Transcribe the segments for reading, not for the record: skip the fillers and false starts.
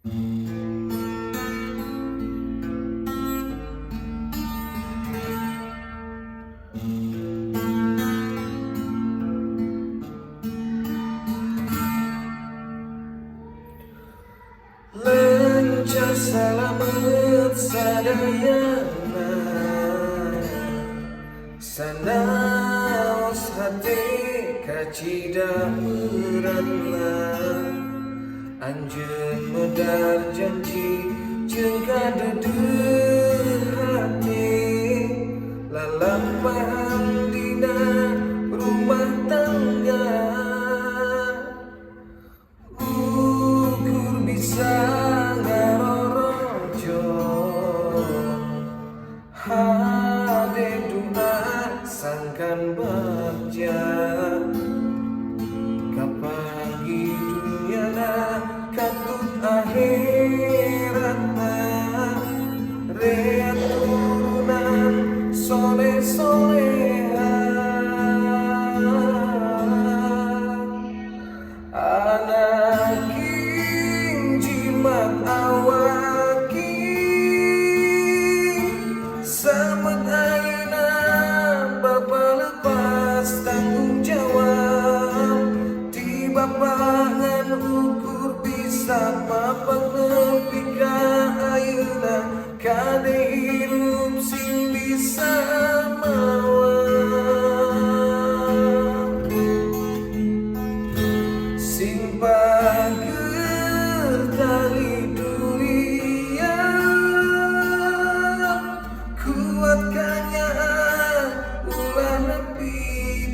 Lancar selamat sadayana sanaos hati kacida merana anjeun medar janji jeung kadeudeut hati lalampahan dina rumah tangga ukur bisa ngarorojo hade doa sangkan bagja kapagi dunyana katut akhiratna rea turunan soleh-soleha anaking jimat awaki samet ayeuna bapa lepas tanggung jawab di bapangan ukur bisa mapak nepi ka ayeuna kade hirup sing bisa mawa sing pager tali dunia kuat kanyaan ulah nepi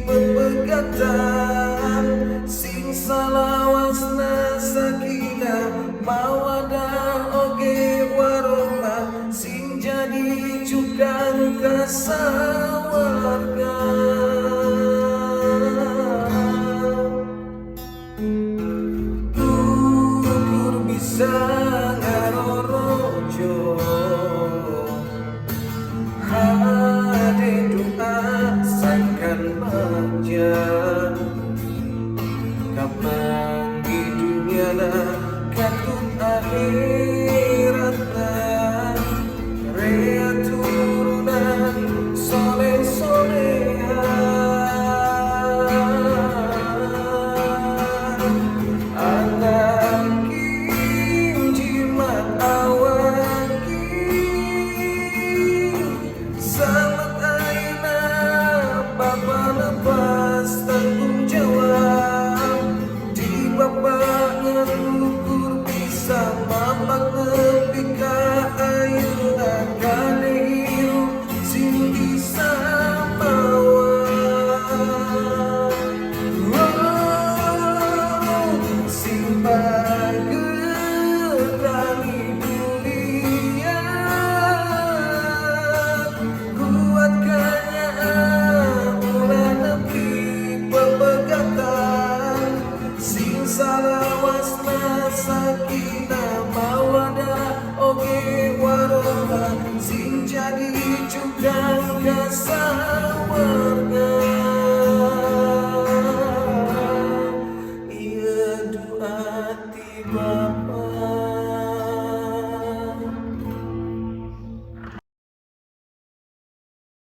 pepegatan sing salawasna sakinah mawadah oge warohmah sing jadi cukang kasawarga ukur bisa ngarorojo hade doa sangkan bagja kapan di dunyana katut akhiratna rea turunan soleh-soleha anaking jimat awaki samet ayeuna bapa lepas tanggung jawab di bapangan ukur bisa mapak nepi ka ayeuna kade hirup sing bisa mawa sing pager tali dunia kuat kanyaan ulah nepi pepegatan sing salawasna sakinah mawadah oge warohmah sing jadi cukang kasawarga